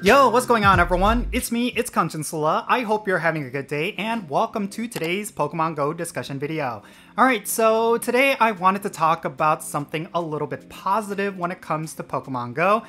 Yo, what's going on everyone? It's me, it's Jinsula. I hope you're having a good day and welcome to today's Pokemon Go discussion video. Alright, so today I wanted to talk about something a little bit positive when it comes to Pokemon Go.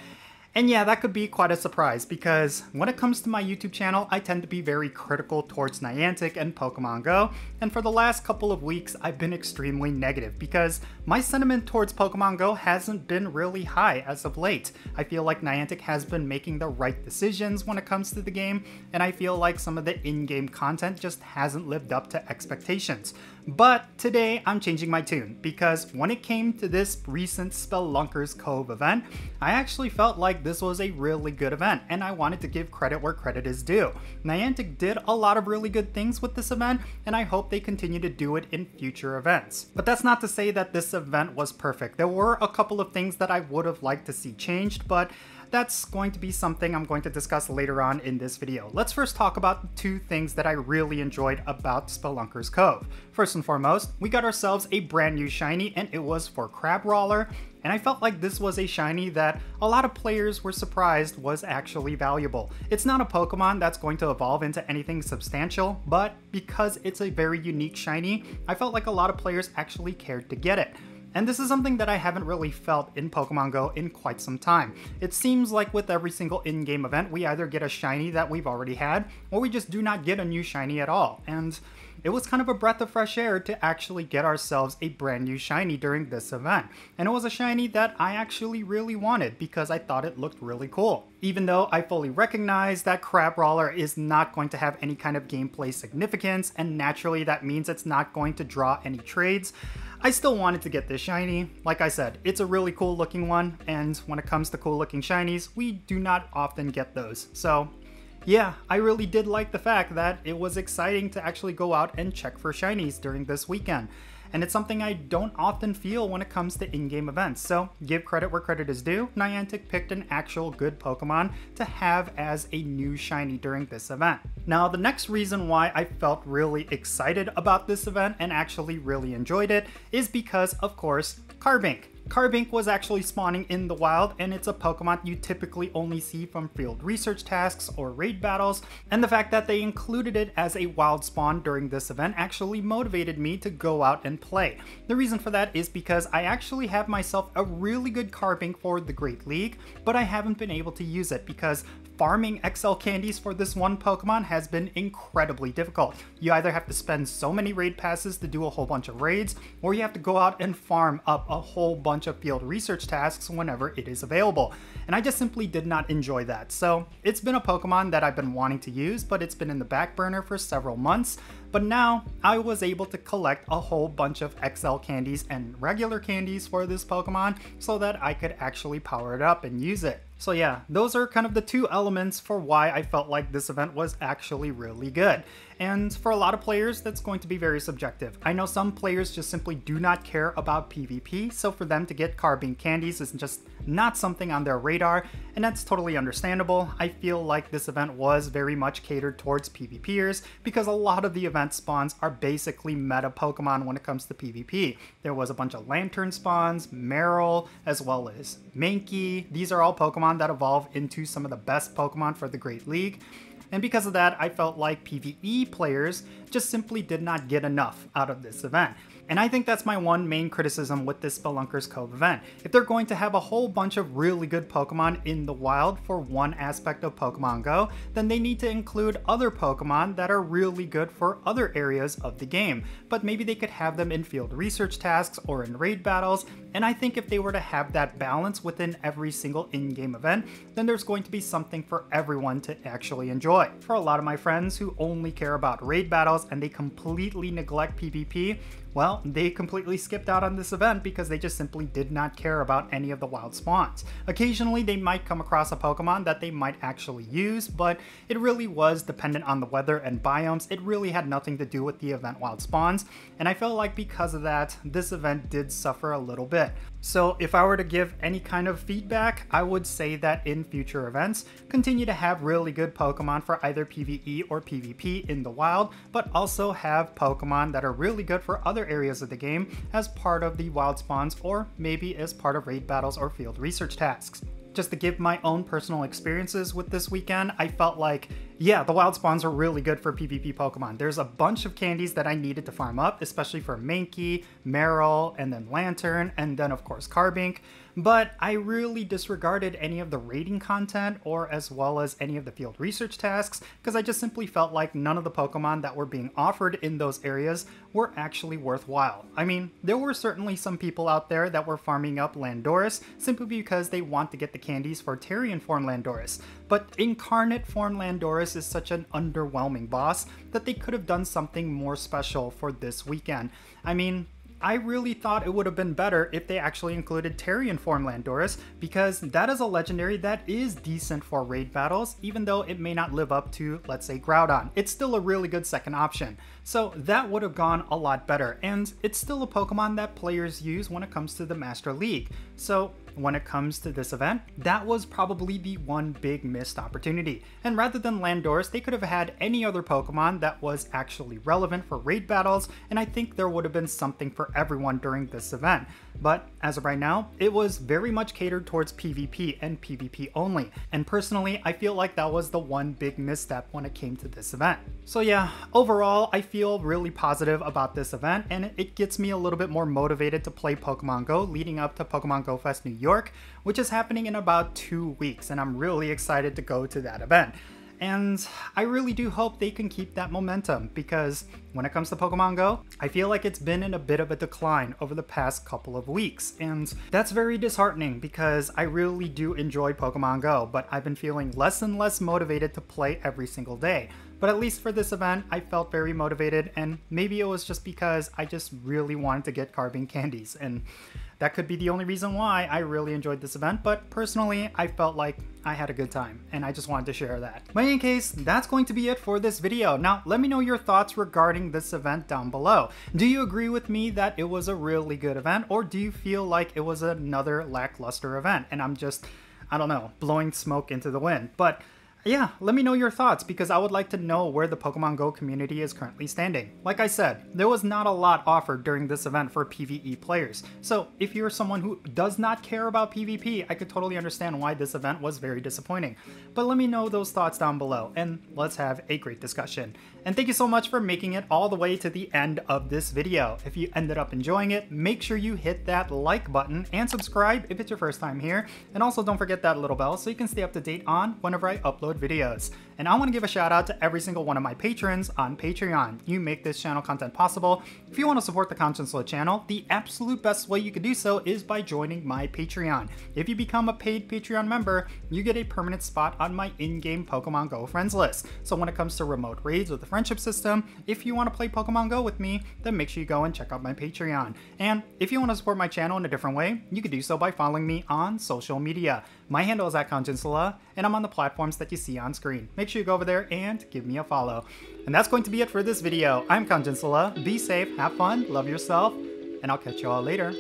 And yeah, that could be quite a surprise because when it comes to my YouTube channel, I tend to be very critical towards Niantic and Pokemon Go. And for the last couple of weeks, I've been extremely negative because my sentiment towards Pokemon Go hasn't been really high as of late. I feel like Niantic has been making the right decisions when it comes to the game, and I feel like some of the in-game content just hasn't lived up to expectations. But today I'm changing my tune because when it came to this recent Spelunker's Cove event, I actually felt like this was a really good event and I wanted to give credit where credit is due. Niantic did a lot of really good things with this event and I hope they continue to do it in future events. But that's not to say that this event was perfect. There were a couple of things that I would have liked to see changed, but that's going to be something I'm going to discuss later on in this video. Let's first talk about two things that I really enjoyed about Spelunker's Cove. First and foremost, we got ourselves a brand new shiny and it was for Crabrawler. And I felt like this was a shiny that a lot of players were surprised was actually valuable. It's not a Pokemon that's going to evolve into anything substantial, but because it's a very unique shiny, I felt like a lot of players actually cared to get it. And this is something that I haven't really felt in Pokemon Go in quite some time. It seems like with every single in-game event, we either get a shiny that we've already had, or we just do not get a new shiny at all. And it was kind of a breath of fresh air to actually get ourselves a brand new shiny during this event. And it was a shiny that I actually really wanted because I thought it looked really cool. Even though I fully recognize that Crabrawler is not going to have any kind of gameplay significance, and naturally that means it's not going to draw any trades, I still wanted to get this shiny. Like I said, it's a really cool looking one, and when it comes to cool looking shinies, we do not often get those. So yeah, I really did like the fact that it was exciting to actually go out and check for shinies during this weekend. And it's something I don't often feel when it comes to in-game events, so give credit where credit is due. Niantic picked an actual good Pokemon to have as a new shiny during this event. Now, the next reason why I felt really excited about this event and actually really enjoyed it is because, of course, Carbink. Carbink was actually spawning in the wild, and it's a Pokemon you typically only see from field research tasks or raid battles, and the fact that they included it as a wild spawn during this event actually motivated me to go out and play. The reason for that is because I actually have myself a really good Carbink for the Great League, but I haven't been able to use it because farming XL candies for this one Pokemon has been incredibly difficult. You either have to spend so many raid passes to do a whole bunch of raids, or you have to go out and farm up a whole bunch of field research tasks whenever it is available. And I just simply did not enjoy that. So it's been a Pokemon that I've been wanting to use, but it's been in the back burner for several months. But now I was able to collect a whole bunch of XL candies and regular candies for this Pokemon so that I could actually power it up and use it. So yeah, those are kind of the two elements for why I felt like this event was actually really good. And for a lot of players, that's going to be very subjective. I know some players just simply do not care about PvP, so for them to get Carbink candies is just not something on their radar, and that's totally understandable. I feel like this event was very much catered towards PvPers because a lot of the event spawns are basically meta Pokemon when it comes to PvP. There was a bunch of Lantern spawns, Marill, as well as Mankey. These are all Pokemon that evolve into some of the best Pokemon for the Great League. And because of that, I felt like PvE players just simply did not get enough out of this event. And I think that's my one main criticism with this Spelunker's Cove event. If they're going to have a whole bunch of really good Pokemon in the wild for one aspect of Pokemon Go, then they need to include other Pokemon that are really good for other areas of the game. But maybe they could have them in field research tasks or in raid battles, and I think if they were to have that balance within every single in-game event, then there's going to be something for everyone to actually enjoy. For a lot of my friends who only care about raid battles and they completely neglect PvP, well, they completely skipped out on this event because they just simply did not care about any of the wild spawns. Occasionally, they might come across a Pokemon that they might actually use, but it really was dependent on the weather and biomes. It really had nothing to do with the event wild spawns, and I feel like because of that, this event did suffer a little bit. So if I were to give any kind of feedback, I would say that in future events, continue to have really good Pokemon for either PvE or PvP in the wild, but also have Pokemon that are really good for other areas of the game as part of the wild spawns or maybe as part of raid battles or field research tasks. just to give my own personal experiences with this weekend, I felt like, yeah, the wild spawns are really good for PvP Pokemon. There's a bunch of candies that I needed to farm up, especially for Mankey, Marill, and then Lantern, and then of course Carbink. But I really disregarded any of the raiding content or as well as any of the field research tasks because I just simply felt like none of the Pokemon that were being offered in those areas were actually worthwhile. I mean, there were certainly some people out there that were farming up Landorus simply because they want to get the candies for Terrian form Landorus, but Incarnate form Landorus is such an underwhelming boss that they could have done something more special for this weekend. I mean, I really thought it would have been better if they actually included Terrian form Landorus, because that is a legendary that is decent for raid battles, even though it may not live up to, let's say, Groudon. It's still a really good second option. So that would have gone a lot better, and it's still a Pokemon that players use when it comes to the Master League. So when it comes to this event, that was probably the one big missed opportunity. And rather than Landorus, they could have had any other Pokemon that was actually relevant for raid battles, and I think there would have been something for everyone during this event. But as of right now, it was very much catered towards PvP and PvP only. And personally, I feel like that was the one big misstep when it came to this event. So yeah, overall, I feel really positive about this event, and it gets me a little bit more motivated to play Pokemon Go leading up to Pokemon GO Fest New York, which is happening in about 2 weeks, and I'm really excited to go to that event. And I really do hope they can keep that momentum, because when it comes to Pokemon Go, I feel like it's been in a bit of a decline over the past couple of weeks, and that's very disheartening because I really do enjoy Pokemon Go, but I've been feeling less and less motivated to play every single day. But at least for this event, I felt very motivated, and maybe it was just because I just really wanted to get Carbink candies, and that could be the only reason why I really enjoyed this event, but personally, I felt like I had a good time, and I just wanted to share that. But in any case, that's going to be it for this video. Now, let me know your thoughts regarding this event down below. Do you agree with me that it was a really good event, or do you feel like it was another lackluster event, and I'm just, I don't know, blowing smoke into the wind? But yeah, let me know your thoughts, because I would like to know where the Pokemon Go community is currently standing. Like I said, there was not a lot offered during this event for PvE players. So if you're someone who does not care about PvP, I could totally understand why this event was very disappointing. But let me know those thoughts down below, and let's have a great discussion. And thank you so much for making it all the way to the end of this video. If you ended up enjoying it, make sure you hit that like button and subscribe if it's your first time here. And also don't forget that little bell so you can stay up to date on whenever I upload videos. And I want to give a shout out to every single one of my patrons on Patreon. You make this channel content possible. If you want to support the Jinsula channel, the absolute best way you could do so is by joining my Patreon. If you become a paid Patreon member, you get a permanent spot on my in-game Pokemon Go friends list. So when it comes to remote raids with the friendship system, if you want to play Pokemon Go with me, then make sure you go and check out my Patreon. And if you want to support my channel in a different way, you can do so by following me on social media. My handle is @Jinsula, and I'm on the platforms that you see on screen. Make sure you go over there and give me a follow. And that's going to be it for this video. I'm Jinsula. Be safe, have fun, love yourself, and I'll catch you all later.